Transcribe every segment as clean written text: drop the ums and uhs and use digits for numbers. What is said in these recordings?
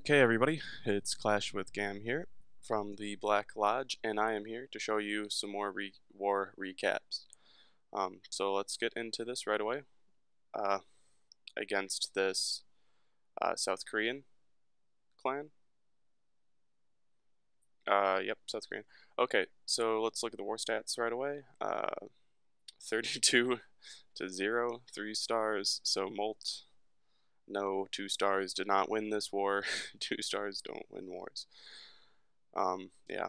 Okay, everybody, it's Clash with Gam here from the Black Lodge, and I am here to show you some more war recaps. So let's get into this right away. Against this South Korean clan. Yep, South Korean. Okay, so let's look at the war stats right away. 32 to 0, 3 stars. So Molt, no, 2 stars, did not win this war. 2 stars don't win wars. Yeah.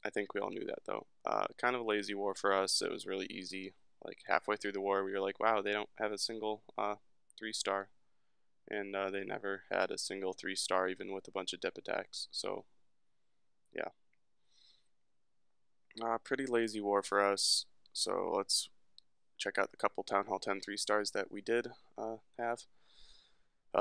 I think we all knew that though. Kind of a lazy war for us. It was really easy. Like halfway through the war, we were like, wow, they don't have a single 3-star. And they never had a single 3-star, even with a bunch of dip attacks. So, yeah. Pretty lazy war for us. So let's check out the couple Town Hall 10 3-stars that we did have.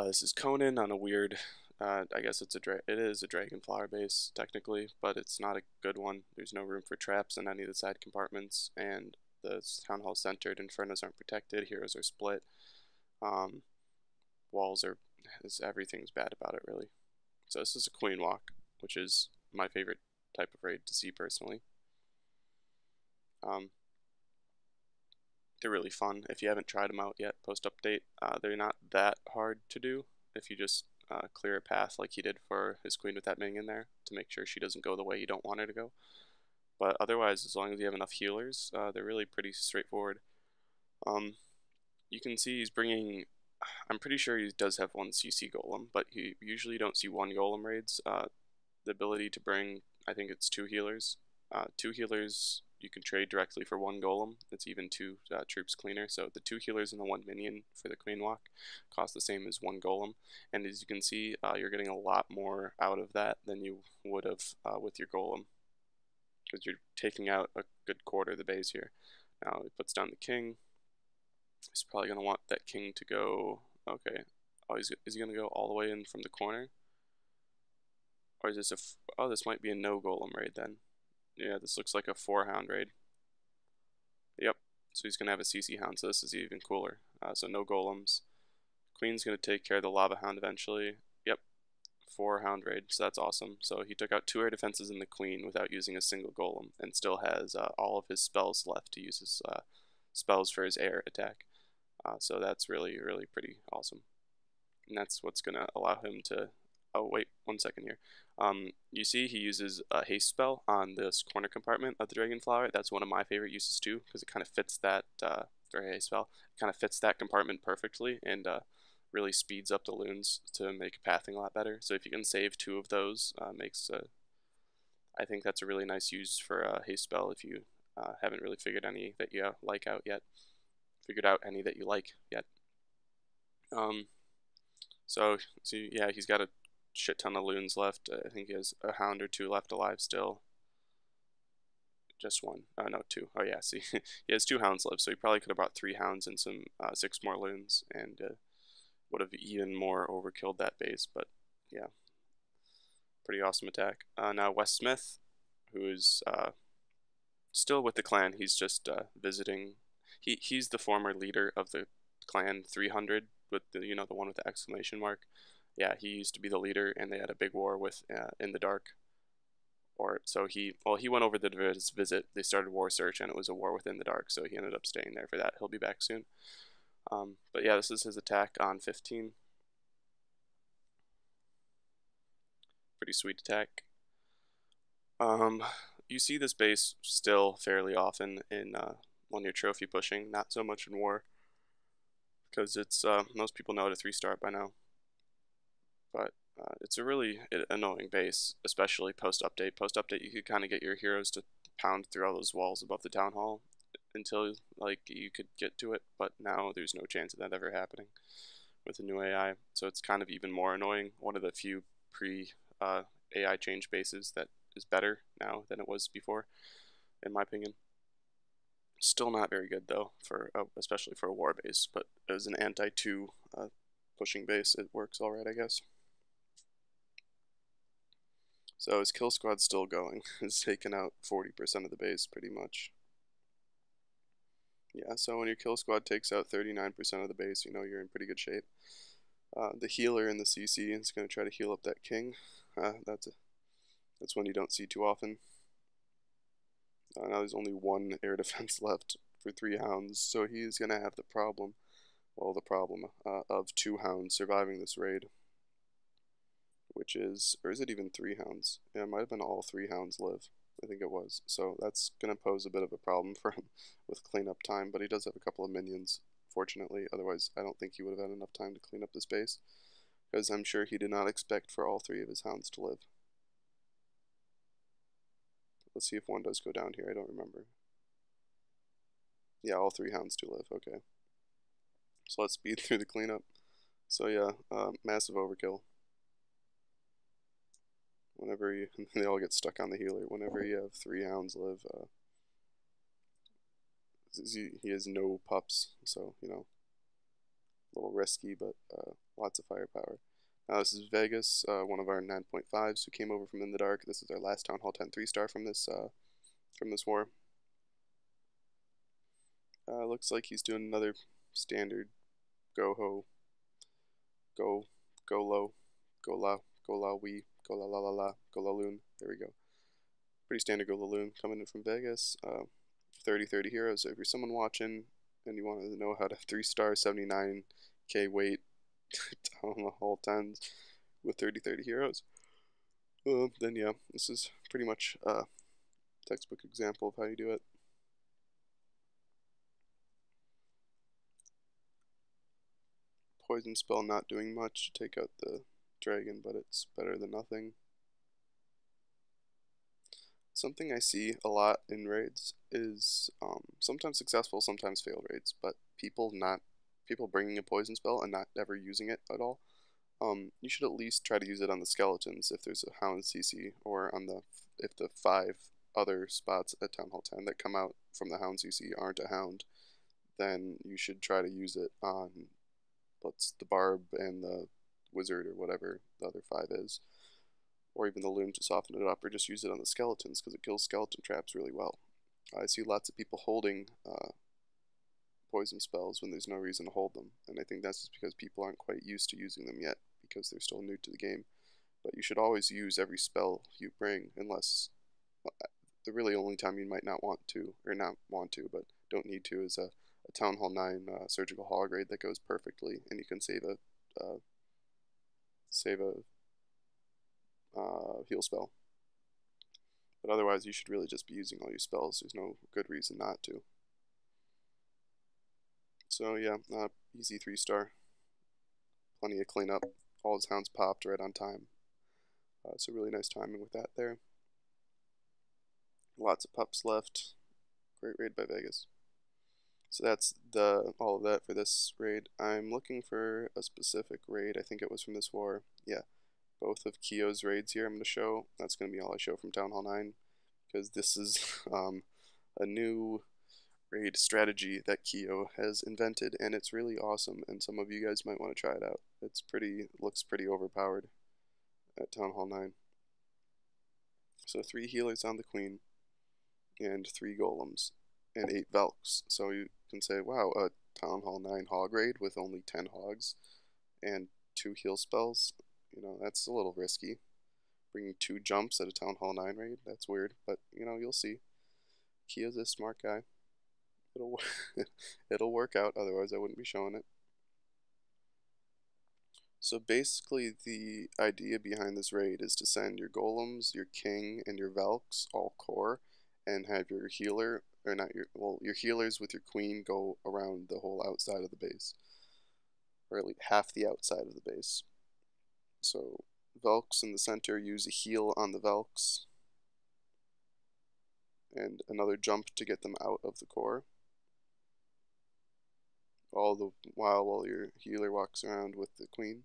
This is Conan on a weird, I guess it is a dragon flower base technically, but it's not a good one. There's no room for traps in any of the side compartments, and the town hall centered. Infernos aren't protected. Heroes are split. Walls are, everything's bad about it really. So this is a queen walk, which is my favorite type of raid to see personally. They're really fun. If you haven't tried them out yet, post-update, they're not that hard to do if you just clear a path like he did for his queen with that minion there to make sure she doesn't go the way you don't want her to go. But otherwise, as long as you have enough healers, they're really pretty straightforward. You can see he's bringing, I'm pretty sure he does have one CC golem, but you usually don't see one golem raids. The ability to bring, I think it's 2 healers. 2 healers you can trade directly for 1 golem. It's even 2 troops cleaner. So the 2 healers and the 1 minion for the queen walk cost the same as 1 golem. And as you can see, you're getting a lot more out of that than you would have with your golem, because you're taking out a good quarter of the base here. Now he puts down the king. He's probably going to want that king to go, okay. Oh, is he going to go all the way in from the corner? Or is this oh, this might be a no golem raid then. Yeah, this looks like a 4-hound raid. Yep, so he's going to have a CC hound, so this is even cooler. So no golems. Queen's going to take care of the lava hound eventually. Yep, 4-hound raid, so that's awesome. So he took out 2 air defenses in the queen without using a single golem, and still has all of his spells left to use his spells for his air attack. So that's really, really pretty awesome. And that's what's going to allow him to... Oh, wait, 1 second here. You see he uses a haste spell on this corner compartment of the dragon flower. That's one of my favorite uses too, because it kind of fits that, for a haste spell, it kind of fits that compartment perfectly, and really speeds up the loons to make pathing a lot better. So if you can save 2 of those, I think that's a really nice use for a haste spell if you haven't really figured any that you like out yet. Figured out any that you like yet. So yeah, he's got a shit ton of loons left. I think he has a hound or 2 left alive still. Just 1. No, 2. Oh yeah, see, he has 2 hounds left, so he probably could have brought 3 hounds and some 6 more loons, and would have even more overkilled that base. But yeah, pretty awesome attack. Now Wes Smith, who is still with the clan. He's just visiting. He's the former leader of the clan 300 with the the one with the exclamation mark. Yeah, he used to be the leader, and they had a big war with in the dark. Or so he went over to his visit. They started war search, and it was a war within the dark. So he ended up staying there for that. He'll be back soon. But yeah, this is his attack on 15. Pretty sweet attack. You see this base still fairly often in when you're trophy pushing, not so much in war, because it's most people know how to 3-star by now. But it's a really annoying base, especially post-update. Post-update, you could kind of get your heroes to pound through all those walls above the town hall until like you could get to it, but now there's no chance of that ever happening with the new AI. So it's kind of even more annoying. One of the few pre-AI change bases that is better now than it was before, in my opinion. Still not very good though, for especially for a war base, but as an anti-2 pushing base, it works alright, I guess. So his kill squad's still going. It's taken out 40% of the base, pretty much. Yeah, so when your kill squad takes out 39% of the base, you know you're in pretty good shape. The healer in the CC is going to try to heal up that king. That's one you don't see too often. Now there's only one air defense left for 3 hounds, so he's going to have the problem, of 2 hounds surviving this raid. Which is, or is it even 3 hounds? Yeah, it might have been all 3 hounds live. I think it was. So that's going to pose a bit of a problem for him with cleanup time, but he does have a couple of minions, fortunately. Otherwise, I don't think he would have had enough time to clean up the space, because I'm sure he did not expect for all 3 of his hounds to live. Let's see if one does go down here. I don't remember. Yeah, all 3 hounds do live. Okay. So let's speed through the cleanup. So yeah, massive overkill. Whenever you, they all get stuck on the healer. Whenever you have 3 hounds live, he has no pups, so you know, a little risky, but lots of firepower. Now this is Vegas, one of our 9.5s who came over from In the Dark. This is our last Town Hall 10 3-star from this war. Looks like he's doing another standard go ho, go low, go la, wee, go la la la la, go la loon. There we go. Pretty standard go la loon coming in from Vegas. 30 heroes. So if you're someone watching and you want to know how to 3-star 79k weight Town Hall 10s with 30 heroes, then yeah, this is pretty much a textbook example of how you do it. Poison spell not doing much to take out the dragon, but it's better than nothing. Something I see a lot in raids is sometimes successful, sometimes failed raids, but people bringing a poison spell and not ever using it at all. You should at least try to use it on the skeletons if there's a hound CC, or on if the 5 other spots at Town Hall 10 that come out from the hound CC aren't a hound, then you should try to use it on the barb and the wizard or whatever the other 5 is, or even the loon to soften it up, or just use it on the skeletons because it kills skeleton traps really well. I see lots of people holding poison spells when there's no reason to hold them, and I think that's just because people aren't quite used to using them yet because they're still new to the game. But you should always use every spell you bring, unless the really only time you might not want to, but don't need to, is a Town Hall 9 surgical hog raid that goes perfectly, and you can save a heal spell. But otherwise, you should really just be using all your spells. There's no good reason not to. So yeah, easy 3-star. Plenty of cleanup. All his hounds popped right on time. So really nice timing with that there. Lots of pups left. Great raid by Vegas. So that's all of that for this raid. I'm looking for a specific raid. I think it was from this war. Yeah, both of Kyo's raids here I'm going to show. That's going to be all I show from Town Hall 9, because this is a new raid strategy that Kyo has invented, and it's really awesome, and some of you guys might want to try it out. Looks pretty overpowered at Town Hall 9. So 3 healers on the queen, and 3 golems, and 8 Velks. So you can say, wow, a Town Hall 9 hog raid with only 10 hogs and 2 heal spells. You know, that's a little risky. Bringing 2 jumps at a Town Hall 9 raid, that's weird, but you know, you'll see. Kia's a smart guy. It'll work out, otherwise I wouldn't be showing it. So basically the idea behind this raid is to send your golems, your king, and your Velks all core, and have your healer, or not your healers with your queen go around the whole outside of the base, or at least half the outside of the base. So Velks in the center use a heal on the Velks, and another jump to get them out of the core. All the while your healer walks around with the queen,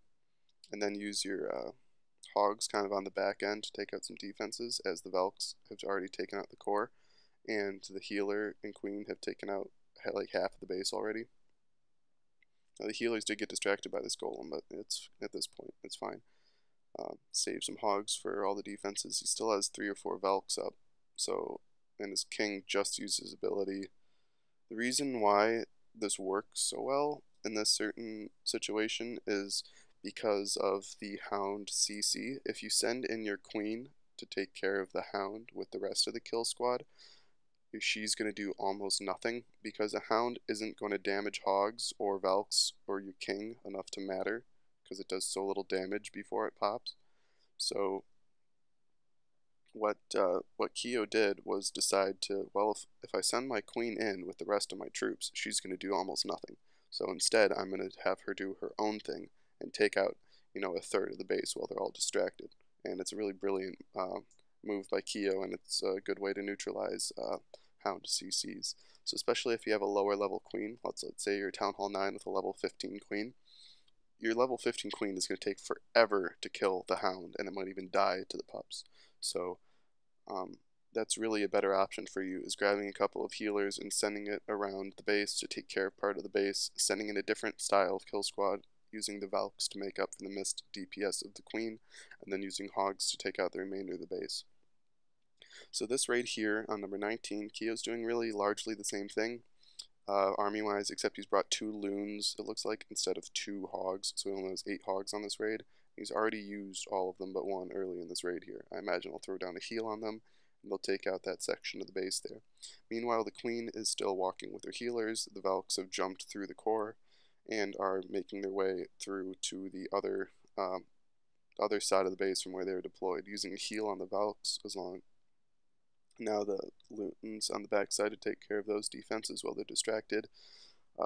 and then use your hogs kind of on the back end to take out some defenses, as the Velks have already taken out the core, and the healer and queen have taken out like half of the base already. Now the healers did get distracted by this golem, but it's at this point it's fine. Save some hogs for all the defenses. He still has 3 or 4 Velks up, so, and his king just used his ability. The reason why this works so well in this certain situation is because of the Hound CC. If you send in your queen to take care of the Hound with the rest of the kill squad, she's going to do almost nothing because a Hound isn't going to damage Hogs or Valks or your King enough to matter because it does so little damage before it pops. So what Kyo did was decide to, well, if I send my queen in with the rest of my troops, she's going to do almost nothing. So instead, I'm going to have her do her own thing and take out, a third of the base while they're all distracted. And it's a really brilliant move by Kyo, and it's a good way to neutralize Hound CCs. So especially if you have a lower level queen, let's say you're Town Hall 9 with a level 15 queen, your level 15 queen is going to take forever to kill the Hound, and it might even die to the pups. So that's really a better option for you, is grabbing a couple of healers and sending it around the base to take care of part of the base, sending in a different style of kill squad, using the Valks to make up for the missed DPS of the queen, and then using Hogs to take out the remainder of the base. So this raid here on number 19, Kyo's doing really largely the same thing, army-wise, except he's brought 2 loons, it looks like, instead of 2 Hogs, so he only has 8 Hogs on this raid. He's already used all of them but 1 early in this raid here. I imagine he'll throw down a heal on them, and they'll take out that section of the base there. Meanwhile, the queen is still walking with her healers. The Valks have jumped through the core and are making their way through to the other side of the base from where they were deployed, using a heal on the Valks as long. Now the loons on the backside to take care of those defenses while they're distracted.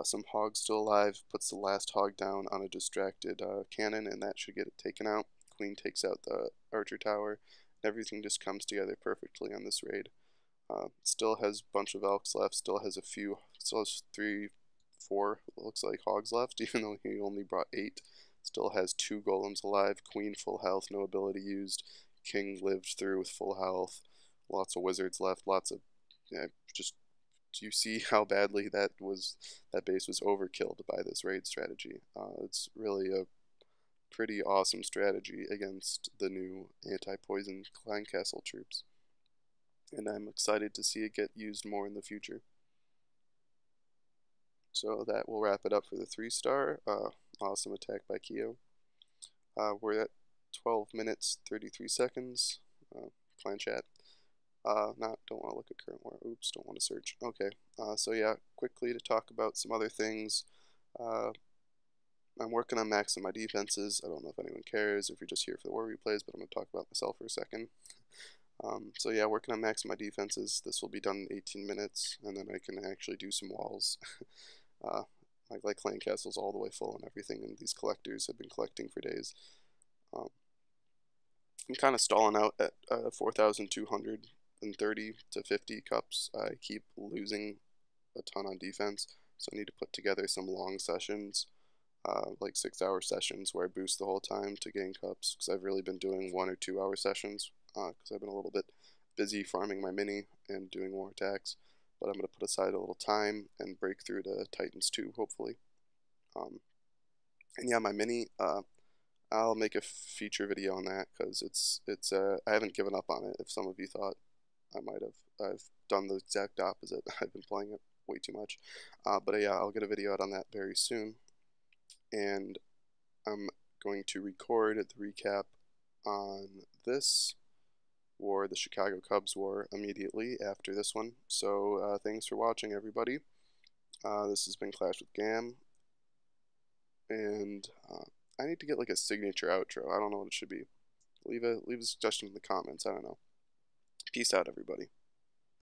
Some Hogs still alive, puts the last Hog down on a distracted cannon, and that should get it taken out. Queen takes out the archer tower. Everything just comes together perfectly on this raid. Still has a bunch of Elks left, still has 3, 4, looks like Hogs left, even though he only brought 8. Still has 2 golems alive, Queen full health, no ability used, King lived through with full health, lots of wizards left, lots of, just, do you see how badly that base was overkilled by this raid strategy? It's really a pretty awesome strategy against the new anti-poison clan castle troops, and I'm excited to see it get used more in the future. So that will wrap it up for the 3-star. Awesome attack by Kyo. We're at 12 minutes 33 seconds. Clan chat. Don't want to look at current war. Oops, don't want to search. Okay. So yeah, quickly to talk about some other things. I'm working on maxing my defenses. I don't know if anyone cares if you're just here for the war replays, but I'm going to talk about myself for a second. So yeah, working on maxing my defenses. This will be done in 18 minutes, and then I can actually do some walls. My clan castle's all the way full and everything, and these collectors have been collecting for days. I'm kind of stalling out at 4,230 to 50 cups. I keep losing a ton on defense, so I need to put together some long sessions, like 6-hour sessions where I boost the whole time to gain cups, because I've really been doing 1 or 2 hour sessions, because I've been a little bit busy farming my mini and doing more attacks. But I'm going to put aside a little time and break through to Titans 2, hopefully. And yeah, my mini, I'll make a feature video on that, because I haven't given up on it. If some of you thought I might have, I've done the exact opposite. I've been playing it way too much. But yeah, I'll get a video out on that very soon. And I'm going to record the recap on this war, the Chicago Cubs war, immediately after this one. So thanks for watching, everybody. This has been Clash with Gam, and I need to get like a signature outro. I don't know what it should be. Leave a suggestion in the comments. I don't know. Peace out, everybody.